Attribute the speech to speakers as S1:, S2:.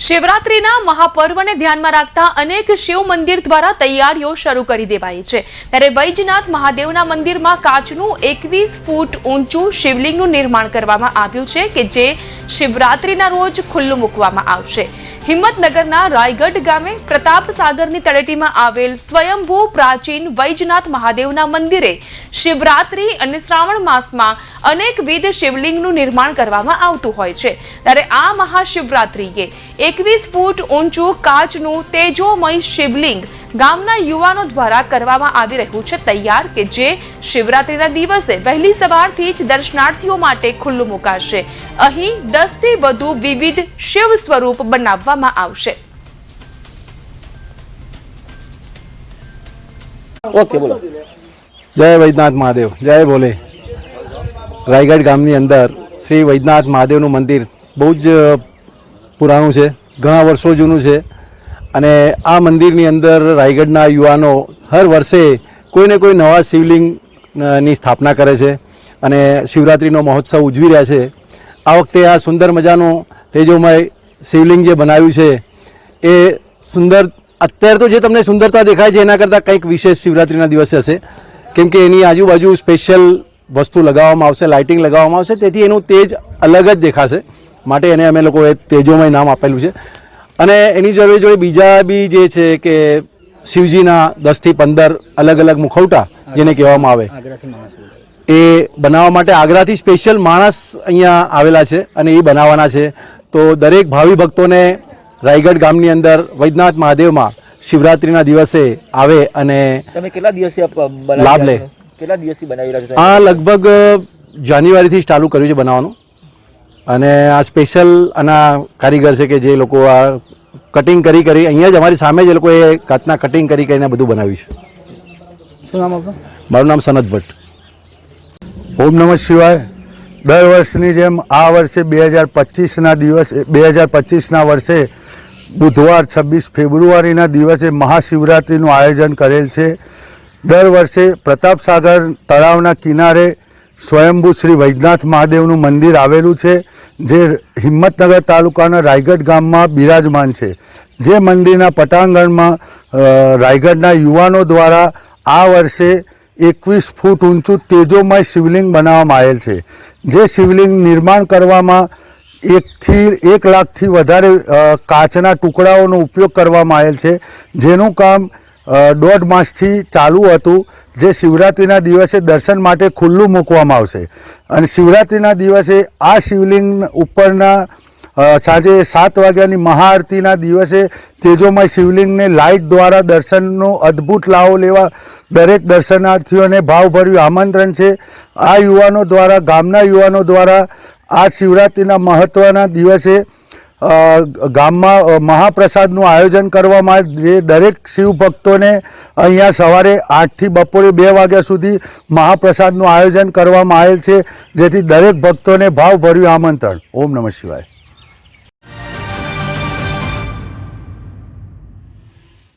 S1: શિવરાત્રીના મહાપર્વને ધ્યાનમાં રાખતા અનેક શિવ મંદિર દ્વારા તૈયારીઓ શરૂ કરી દેવાઈ છે। ત્યારે વૈજનાથ મહાદેવના મંદિરમાં કાચનું 21 ફૂટ ઊંચું શિવલિંગનું નિર્માણ કરવામાં આવ્યું છે કે જે શિવરાત્રીના રોજ ખુલ્લું મૂકવામાં આવશે। હિંમતનગરના રાયગઢ ગામે પ્રતાપસાગરની તળેટીમાં આવેલ સ્વયંભૂ પ્રાચીન વૈજનાથ મહાદેવના મંદિરે શિવરાત્રી અને શ્રાવણ માસમાં અનેકવિધ શિવલિંગનું નિર્માણ કરવામાં આવતું હોય છે। ત્યારે આ મહાશિવરાત્રીએ 21 ફૂટ ઊંચું કાચનું તેજોમય શિવલિંગ ગામના યુવાનો દ્વારા કરવામાં આવી રહ્યું છે તૈયાર કે જે શિવરાત્રીના દિવસે વહેલી સવારથી જ દર્શનાર્થીઓ માટે ખુલ્લું મુકાશે। અહીં 10 થી વધુ વિવિધ શિવ સ્વરૂપ બનાવવામાં આવશે।
S2: ओके बोलो। जय वैद्यनाथ महादेव, जय बोले। रायगढ़ गामनी अंदर श्री वैद्यनाथ महादेवનું મંદિર બહુ જ પુરાણું છે, ઘણા વર્ષો જૂનું છે અને આ મંદિરની અંદર રાયગઢના યુવાનો હર વર્ષે કોઈને કોઈ નવા શિવલિંગની સ્થાપના કરે છે અને શિવરાત્રિનો મહોત્સવ ઉજવી રહ્યા છે। આ વખતે આ સુંદર મજાનું તેજોમય શિવલિંગ જે બનાવ્યું છે એ સુંદર, અત્યારે તો જે તમને સુંદરતા દેખાય છે એના કરતાં કંઈક વિશેષ શિવરાત્રિના દિવસે હશે, કેમ કે એની આજુબાજુ સ્પેશિયલ વસ્તુ લગાવવામાં આવશે, લાઇટિંગ લગાવવામાં આવશે, તેથી એનું તેજ અલગ જ દેખાશે, માટે એને અમે લોકોએ તેજોમય નામ આપેલું છે। અને એની જોડે બીજા બી જે છે કે શિવજીના 10 થી 15 અલગ અલગ મુખવટા જેને કહેવામાં આવે એ બનાવવા માટે આગ્રાથી સ્પેશિયલ માણસ અહીંયા આવેલા છે અને એ બનાવવાના છે। તો દરેક ભાવિ ભક્તોને રાયગઢ ગામની અંદર વૈદ્યનાથ મહાદેવમાં શિવરાત્રિના દિવસે આવે અને
S3: તમે કેટલા દિવસથી
S2: લાભ લે।
S3: કેટલા દિવસથી બનાવી રહ્યા છો?
S2: આ લગભગ જાન્યુઆરીથી ચાલુ કર્યું છે બનાવવાનું અને આ સ્પેશિયલ આના કારીગર છે કે જે લોકો આ કટિંગ કરી અહીંયા જ અમારી સામે જ એ લોકોએ કાચના કટિંગ કરીને બધું બનાવ્યું છે।
S3: શું નામ આપનું?
S2: મારું નામ સનત ભટ્ટ।
S4: ઓમ નમઃ શિવાય। દર વર્ષની જેમ આ વર્ષે 2025ના વર્ષે બુધવાર 26 ફેબ્રુઆરીના દિવસે મહાશિવરાત્રિનું આયોજન કરેલ છે। દર વર્ષે પ્રતાપસાગર તળાવના કિનારે સ્વયંભૂ શ્રી વૈદ્યનાથ મહાદેવનું મંદિર આવેલું છે જે હિંમતનગર તાલુકાના રાયગઢ ગામમાં બિરાજમાન છે। જે મંદિરના પટાંગણમાં રાયગઢના યુવાનો દ્વારા આ વર્ષે 21 ફૂટ ઊંચું તેજોમય શિવલિંગ બનાવવામાં આવેલ છે। જે શિવલિંગ નિર્માણ કરવામાં 1 લાખથી વધારે કાચના ટુકડાઓનો ઉપયોગ કરવામાં આવેલ છે, જેનું કામ 1.5 માસથી ચાલુ હતું, જે શિવરાત્રિના દિવસે દર્શન માટે ખુલ્લું મૂકવામાં આવશે। અને શિવરાત્રિના દિવસે આ શિવલિંગ ઉપરના સાંજે 7 વાગ્યાની મહાઆરતીના દિવસે તેજોમય શિવલિંગને લાઇટ દ્વારા દર્શનનો અદ્ભુત લાવો લેવા દરેક દર્શનાર્થીઓને ભાવભર્યું આમંત્રણ છે। આ યુવાનો દ્વારા, ગામના યુવાનો દ્વારા આ શિવરાત્રિના મહત્ત્વના દિવસે ગામમાં મહાપ્રસાદનું આયોજન કરવામાં આવે, જે દરેક શિવ ભક્તોને અહીંયા સવારે 8 થી બપોરે 2 વાગ્યા સુધી મહાપ્રસાદનું આયોજન કરવામાં આવેલ છે, જેથી દરેક ભક્તોને ભાવભર્યું આમંત્રણ। ઓમ નમઃ શિવાય।